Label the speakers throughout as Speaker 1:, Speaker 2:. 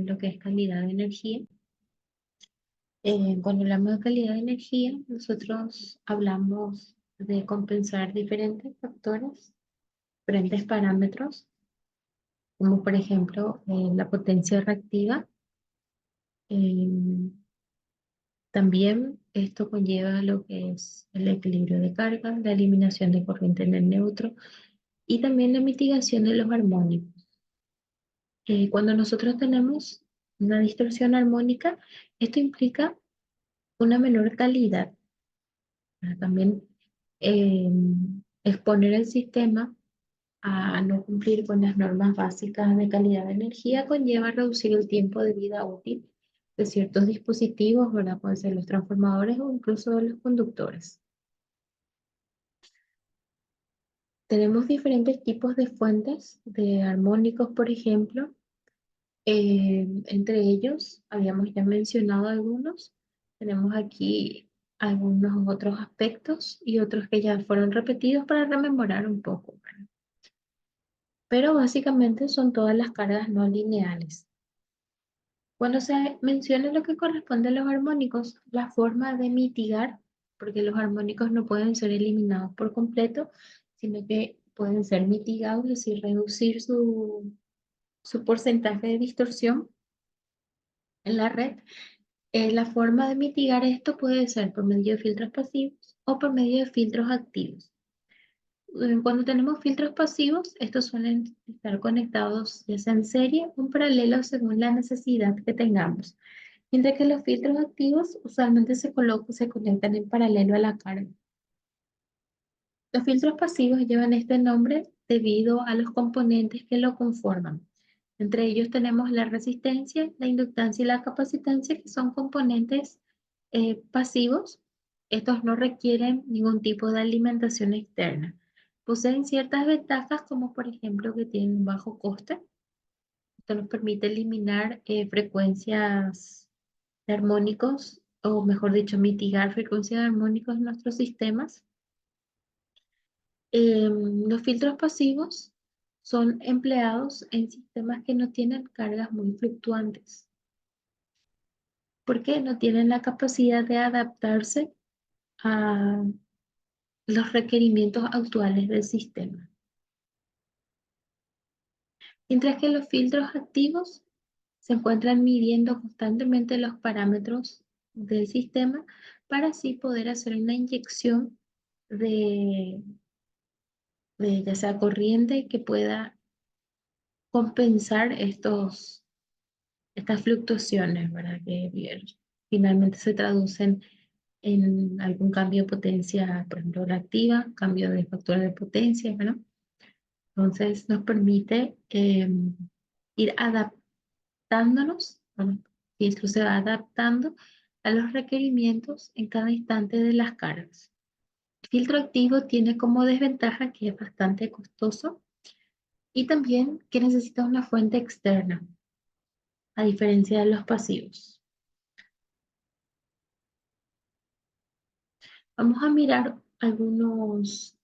Speaker 1: lo que es calidad de energía. Cuando hablamos de calidad de energía, nosotros hablamos de compensar diferentes factores, diferentes parámetros, como por ejemplo la potencia reactiva. Eh, También esto conlleva lo que es el equilibrio de carga, la eliminación de corriente en el neutro y también la mitigación de los armónicos. Cuando nosotros tenemos una distorsión armónica, esto implica una menor calidad. También eh, exponer el sistema a no cumplir con las normas básicas de calidad de energía conlleva reducir el tiempo de vida útil de ciertos dispositivos, ¿verdad? Pueden ser los transformadores o incluso de los conductores. Tenemos diferentes tipos de fuentes de armónicos, por ejemplo. Entre ellos, habíamos ya mencionado algunos. Tenemos aquí algunos otros aspectos y otros que ya fueron repetidos para rememorar un poco, ¿verdad? Pero básicamente son todas las cargas no lineales. Cuando se menciona lo que corresponde a los armónicos, la forma de mitigar, porque los armónicos no pueden ser eliminados por completo, sino que pueden ser mitigados, es decir, reducir su porcentaje de distorsión en la red. La forma de mitigar esto puede ser por medio de filtros pasivos o por medio de filtros activos. Cuando tenemos filtros pasivos, estos suelen estar conectados ya sea en serie o en paralelo según la necesidad que tengamos. Mientras que los filtros activos usualmente se conectan en paralelo a la carga. Los filtros pasivos llevan este nombre debido a los componentes que lo conforman. Entre ellos tenemos la resistencia, la inductancia y la capacitancia, que son componentes pasivos. Estos no requieren ningún tipo de alimentación externa. Poseen ciertas ventajas, como por ejemplo que tienen un bajo coste. Esto nos permite eliminar frecuencias de armónicos, o mejor dicho, mitigar frecuencias de armónicos en nuestros sistemas. Los filtros pasivos son empleados en sistemas que no tienen cargas muy fluctuantes, porque no tienen la capacidad de adaptarse a los requerimientos actuales del sistema. Mientras que los filtros activos se encuentran midiendo constantemente los parámetros del sistema para así poder hacer una inyección de, de ya sea corriente que pueda compensar estas fluctuaciones, ¿verdad? Que finalmente se traducen en algún cambio de potencia, por ejemplo, reactiva, cambio de factor de potencia, ¿verdad? Entonces nos permite ir adaptándonos, bueno, y esto se va adaptando a los requerimientos en cada instante de las cargas. El filtro activo tiene como desventaja que es bastante costoso y también que necesita una fuente externa, a diferencia de los pasivos. Vamos a mirar algunos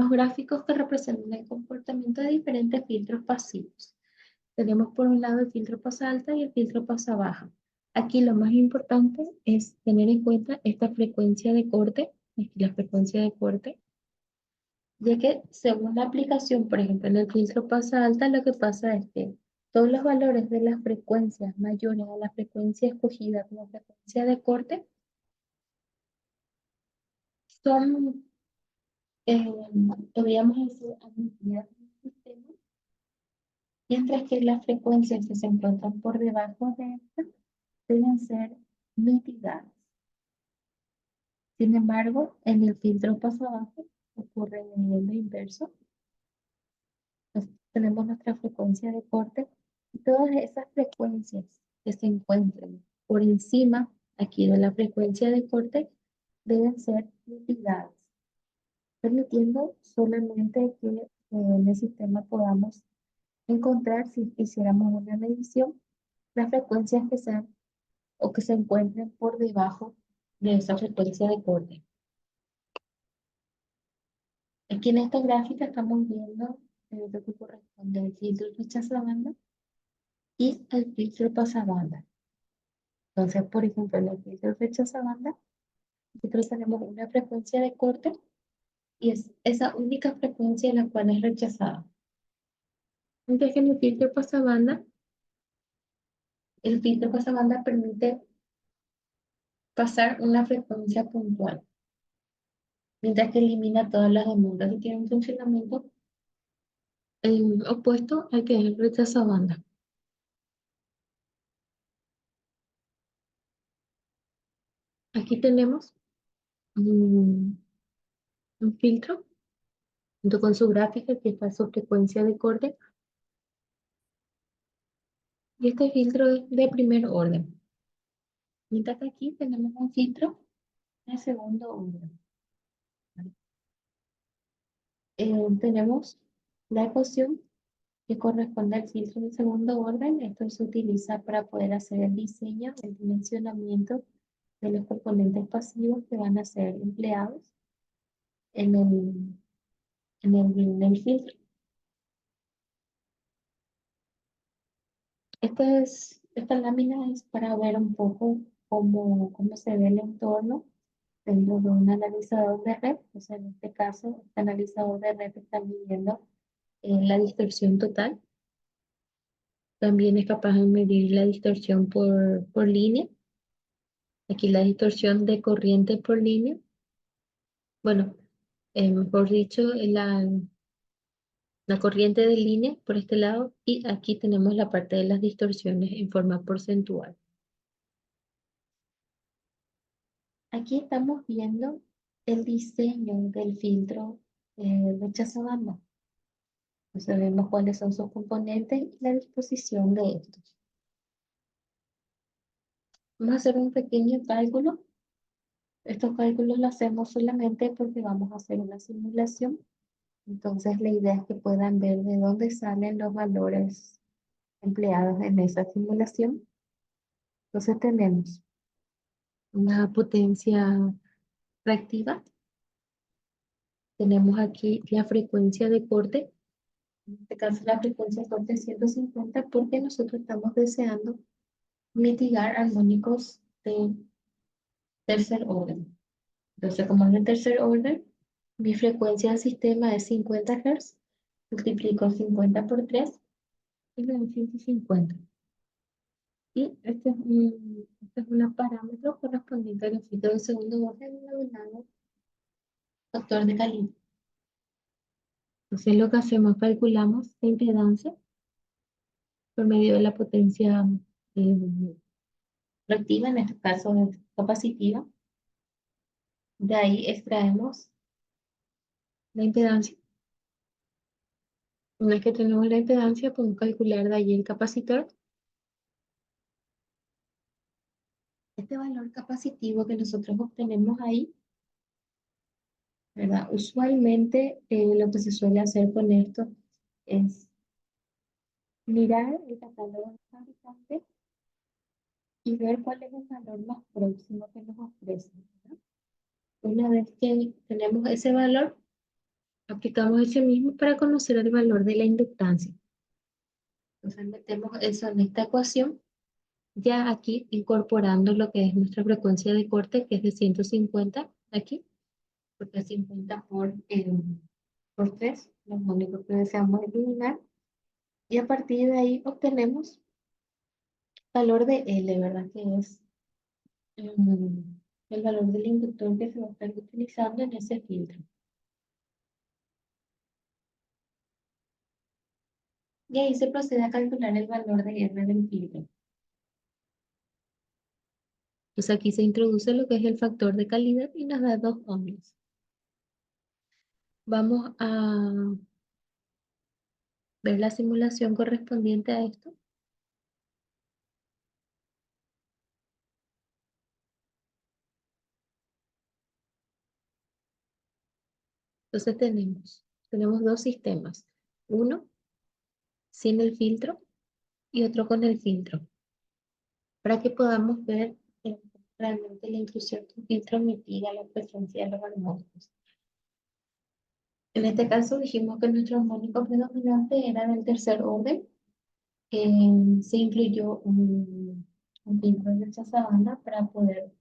Speaker 1: gráficos que representan el comportamiento de diferentes filtros pasivos. Tenemos por un lado el filtro pasa alta y el filtro pasa baja. Aquí lo más importante es tener en cuenta esta frecuencia de corte, la frecuencia de corte, ya que según la aplicación, por ejemplo, en el filtro pasa alta, lo que pasa es que todos los valores de las frecuencias mayores a la frecuencia escogida como frecuencia de corte son, eh, podríamos decir, admitidas en el sistema, mientras que las frecuencias que se encuentran por debajo de esta deben ser mitigadas. Sin embargo, en el filtro paso abajo ocurre lo inverso. Tenemos nuestra frecuencia de corte y todas esas frecuencias que se encuentren por encima aquí de la frecuencia de corte deben ser mitigadas, permitiendo solamente que en el sistema podamos encontrar, si hiciéramos una medición, las frecuencias que sean o que se encuentren por debajo de esa frecuencia de corte. Aquí en esta gráfica estamos viendo lo que corresponde al filtro rechaza banda y el filtro pasabanda. Entonces, por ejemplo, en el filtro rechazabanda, nosotros tenemos una frecuencia de corte y es esa única frecuencia la cual es rechazada. Mientras que en el filtro pasabanda permite pasar una frecuencia puntual, mientras que elimina todas las demandas que tienen un funcionamiento opuesto al que es el rechazabanda. Aquí tenemos un, un filtro junto con su gráfica que está su frecuencia de corte y este filtro es de primer orden. Mientras que aquí tenemos un filtro de segundo orden. Tenemos la ecuación que corresponde al filtro de segundo orden. Esto se utiliza para poder hacer el diseño, el dimensionamiento de los componentes pasivos que van a ser empleados en en el filtro. Esta lámina es para ver un poco cómo se ve el entorno dentro de un analizador de red. O sea, en este caso, este analizador de red está midiendo la distorsión total. También es capaz de medir la distorsión por línea. Aquí la distorsión de corriente por línea. Bueno, mejor dicho, la corriente de línea por este lado. Y aquí tenemos la parte de las distorsiones en forma porcentual. Aquí estamos viendo el diseño del filtro rechazo banda. Entonces vemos cuáles son sus componentes y la disposición de estos. Vamos a hacer un pequeño cálculo. Estos cálculos los hacemos solamente porque vamos a hacer una simulación. Entonces la idea es que puedan ver de dónde salen los valores empleados en esa simulación. Entonces tenemos una potencia reactiva. Tenemos aquí la frecuencia de corte. En este caso la frecuencia de corte es 150 porque nosotros estamos deseando mitigar armónicos de tercer orden. Entonces, como es de tercer orden, mi frecuencia del sistema es 50 Hz, multiplico 50 por 3 y me da 150. Y este es un parámetro correspondiente al efecto de segundo orden denominado factor de calidad. Entonces, lo que hacemos, calculamos la impedancia por medio de la potencia eh, reactiva, en este caso es capacitiva. De ahí extraemos la impedancia. Una vez que tenemos la impedancia, podemos calcular de ahí el capacitor. Este valor capacitivo que nosotros obtenemos ahí, ¿verdad? Usualmente lo que se suele hacer con esto es mirar el catálogo del fabricante y ver cuál es el valor más próximo que nos ofrece, ¿verdad? Una vez que tenemos ese valor, aplicamos ese mismo para conocer el valor de la inductancia. Entonces metemos eso en esta ecuación, ya aquí incorporando lo que es nuestra frecuencia de corte, que es de 150 aquí, porque es 50 por 3, lo único que deseamos eliminar. Y a partir de ahí obtenemos valor de L, ¿verdad? Que es el valor del inductor que se va a estar utilizando en ese filtro. Y ahí se procede a calcular el valor de R del filtro. Pues aquí se introduce lo que es el factor de calidad y nos da 2 ohms. Vamos a ver la simulación correspondiente a esto. Entonces tenemos dos sistemas. Uno sin el filtro y otro con el filtro. Para que podamos ver realmente la intrusión del filtro mitiga la presencia de los armónicos. En este caso dijimos que nuestro armónico predominante era del tercer orden Se incluyó un filtro de banda para poder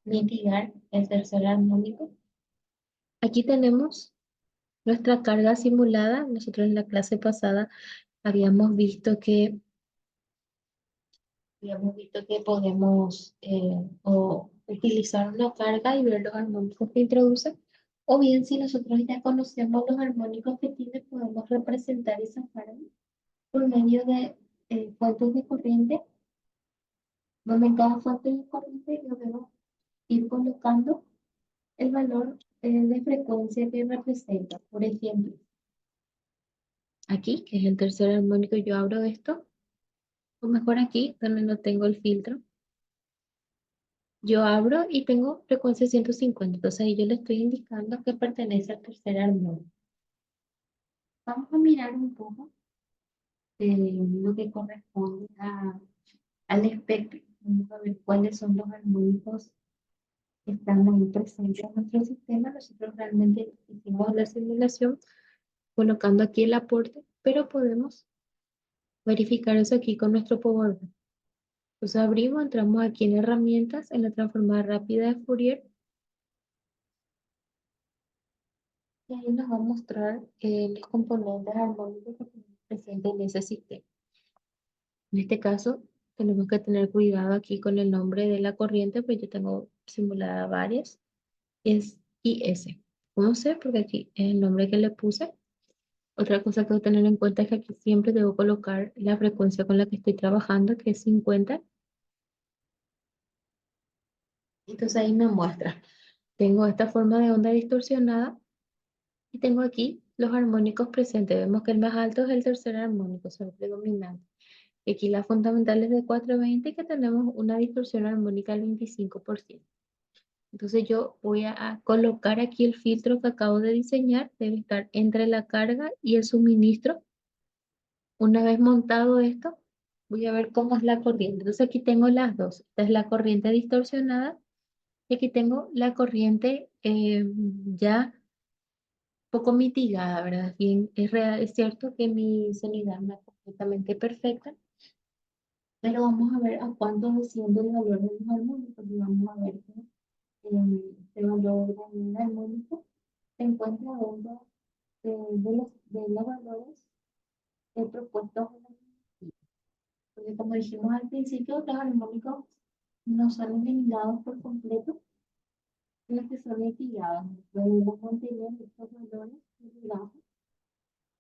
Speaker 1: mitigar el tercer armónico. Aquí tenemos nuestra carga simulada. Nosotros en la clase pasada habíamos visto que, podemos o utilizar una carga y ver los armónicos que introduce. O bien, si nosotros ya conocemos los armónicos que tiene, podemos representar esa carga por medio de fuentes de corriente, donde en cada fuente de corriente debemos ir colocando el valor de frecuencia que representa. Por ejemplo, aquí, que es el tercer armónico, yo abro esto, o mejor aquí, donde no tengo el filtro, yo abro y tengo frecuencia 150. Entonces ahí yo le estoy indicando que pertenece al tercer armónico. Vamos a mirar un poco lo que corresponde al espectro. Vamos a ver cuáles son los armónicos que están ahí presentes en nuestro sistema. Nosotros realmente hicimos la simulación colocando aquí el aporte, pero podemos verificar eso aquí con nuestro Power BI. Entonces abrimos, entramos aquí en herramientas, en la transformada rápida de Fourier, y ahí nos va a mostrar los componentes armónicos que tenemos presentes en ese sistema. En este caso, tenemos que tener cuidado aquí con el nombre de la corriente, pues yo tengo simulada varias, es IS. ¿Cómo sé? Porque aquí es el nombre que le puse. Otra cosa que debo tener en cuenta es que aquí siempre debo colocar la frecuencia con la que estoy trabajando, que es 50. Entonces ahí me muestra. Tengo esta forma de onda distorsionada y tengo aquí los armónicos presentes. Vemos que el más alto es el tercer armónico, es el predominante. Y aquí la fundamental es de 420, que tenemos una distorsión armónica del 25%. Entonces yo voy a colocar aquí el filtro que acabo de diseñar. Debe estar entre la carga y el suministro. Una vez montado esto, voy a ver cómo es la corriente. Entonces aquí tengo las dos. Esta es la corriente distorsionada y aquí tengo la corriente ya poco mitigada, ¿verdad? Bien, es real, es cierto que mi sanidad no es completamente perfecta, pero vamos a ver a cuánto desciende el valor de los armónicos y vamos a ver que este valor de un armónico se encuentra dentro de los valores propuestos en el principio. Porque como dijimos al principio, los armónicos no son eliminados por completo, sino que son mitigados. Debemos mantener estos valores por debajo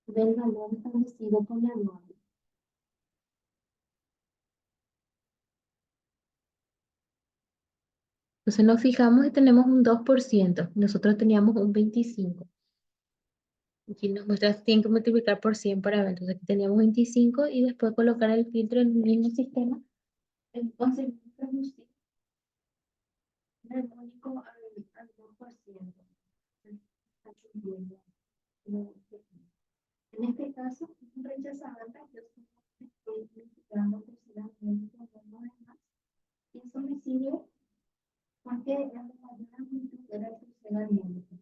Speaker 1: del valor establecido por la norma. Entonces nos fijamos y tenemos un 2%. Nosotros teníamos un 25%. Aquí nos muestra que tienen que multiplicar por 100 para ver. Entonces aquí teníamos 25 y después colocar el filtro en el mismo sistema. Entonces reducir el armónico al 2%. Está cumpliendo. En este caso, un rechazador, yo estoy multiplicando por si la armónico no es más. Y eso me sirve porque la mayor amplitud era el tercer armónico.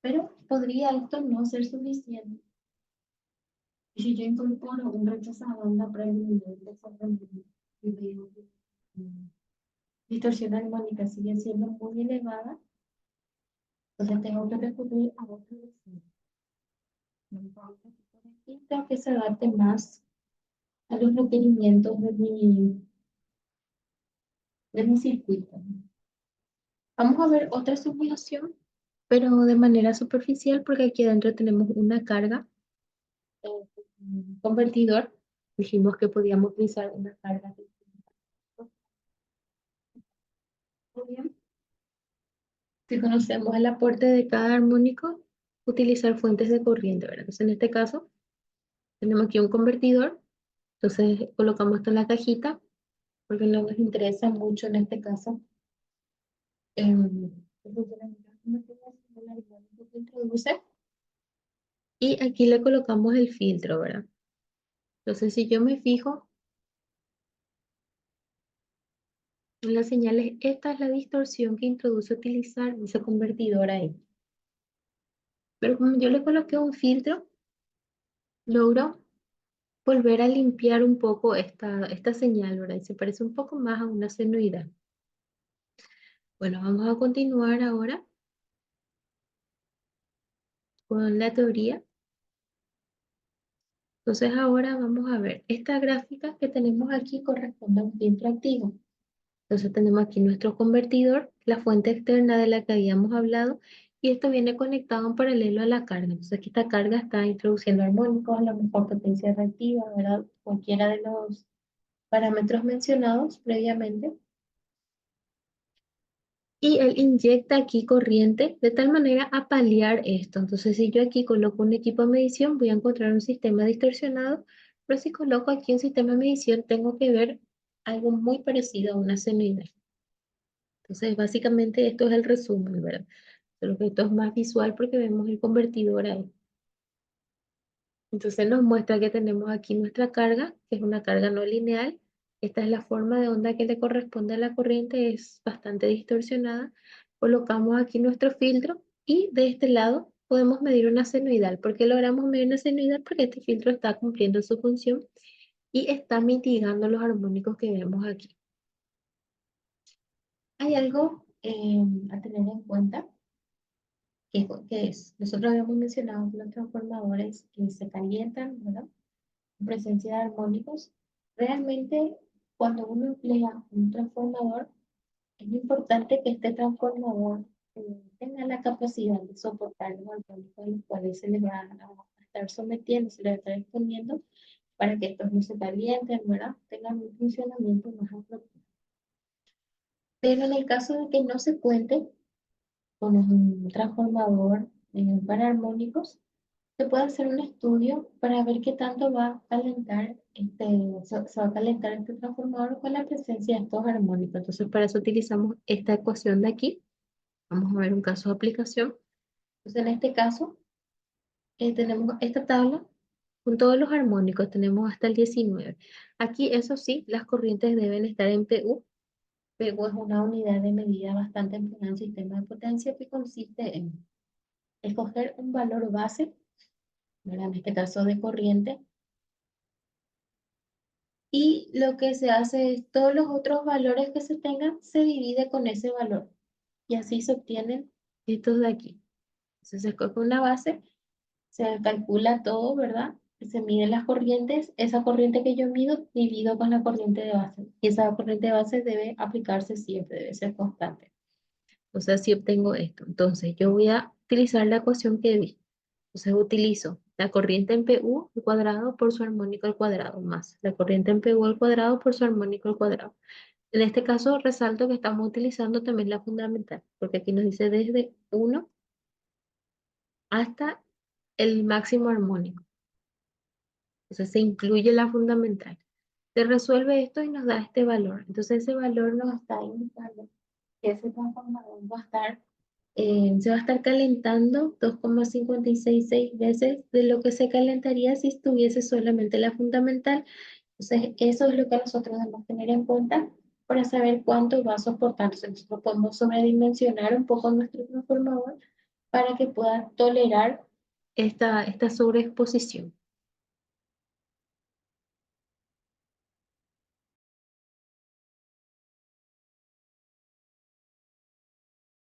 Speaker 1: Pero podría esto no ser suficiente si yo incorporo un rechazabanda para eliminar el desarrollo y veo que mm, distorsión armónica sigue siendo muy elevada, entonces tengo que recurrir a otro diseño. Entonces, necesito que se adapte más a los requerimientos de mi circuito. Vamos a ver otra simulación, pero de manera superficial, porque aquí adentro tenemos una carga, un convertidor. Dijimos que podíamos utilizar una carga de muy bien. Si conocemos el aporte de cada armónico, utilizar fuentes de corriente, ¿verdad? Entonces, en este caso, tenemos aquí un convertidor. Entonces, colocamos esto en la cajita, porque no nos interesa mucho en este caso. El funcionamiento del armónico que introduce. Y aquí le colocamos el filtro, ¿verdad? Entonces, si yo me fijo en las señales, esta es la distorsión que introduce utilizar ese convertidor ahí. Pero como yo le coloqué un filtro, logro volver a limpiar un poco esta señal, ¿verdad? Y se parece un poco más a una senoidal. Bueno, vamos a continuar ahora con la teoría. Entonces ahora vamos a ver, esta gráfica que tenemos aquí corresponde a un filtro activo. Entonces tenemos aquí nuestro convertidor, la fuente externa de la que habíamos hablado, y esto viene conectado en paralelo a la carga. Entonces aquí esta carga está introduciendo armónicos, a la mejor potencia reactiva, ¿verdad? Cualquiera de los parámetros mencionados previamente. Y él inyecta aquí corriente de tal manera a paliar esto. Entonces, si yo aquí coloco un equipo de medición, voy a encontrar un sistema distorsionado, pero si coloco aquí un sistema de medición, tengo que ver algo muy parecido a una senoidal. Entonces, básicamente esto es el resumen, ¿verdad? Solo que esto es más visual porque vemos el convertidor ahí. Entonces nos muestra que tenemos aquí nuestra carga, que es una carga no lineal. Esta es la forma de onda que le corresponde a la corriente, es bastante distorsionada. Colocamos aquí nuestro filtro y de este lado podemos medir una senoidal. ¿Por qué logramos medir una senoidal? Porque este filtro está cumpliendo su función y está mitigando los armónicos que vemos aquí. Hay algo a tener en cuenta, que es, nosotros habíamos mencionado que los transformadores que se calientan, ¿verdad? En presencia de armónicos. Realmente, cuando uno emplea un transformador, es importante que este transformador tenga la capacidad de soportar los armónicos a los cuales se le va a estar sometiendo, se le va a estar exponiendo, para que estos no se calienten, ¿verdad? Tengan un funcionamiento más apropiado. Pero en el caso de que no se cuente con un transformador para armónicos, se puede hacer un estudio para ver qué tanto va a calentar se va a calentar este transformador con la presencia de estos armónicos. Entonces, para eso utilizamos esta ecuación de aquí. Vamos a ver un caso de aplicación. Entonces, en este caso, tenemos esta tabla con todos los armónicos. Tenemos hasta el 19. Aquí, eso sí, las corrientes deben estar en PU. PU es una unidad de medida bastante empleada en el sistema de potencia que consiste en escoger un valor base, ¿verdad? En este caso de corriente. Y lo que se hace es todos los otros valores que se tengan se divide con ese valor. Y así se obtienen estos de aquí. Entonces se escoge una base, se calcula todo, ¿verdad? Se miden las corrientes. Esa corriente que yo mido, divido con la corriente de base. Y esa corriente de base debe aplicarse siempre, debe ser constante. O sea, si obtengo esto. Entonces yo voy a utilizar la ecuación que vi. Entonces utilizo la corriente en PU al cuadrado por su armónico al cuadrado, más la corriente en PU al cuadrado por su armónico al cuadrado. En este caso resalto que estamos utilizando también la fundamental, porque aquí nos dice desde 1 hasta el máximo armónico. Entonces se incluye la fundamental. Se resuelve esto y nos da este valor. Entonces ese valor nos está indicando que ese transformador va a estar, se va a estar calentando 2,566 veces de lo que se calentaría si estuviese solamente la fundamental. Entonces, eso es lo que nosotros debemos tener en cuenta para saber cuánto va a soportar. Entonces, nosotros podemos sobredimensionar un poco nuestro transformador para que pueda tolerar esta sobreexposición.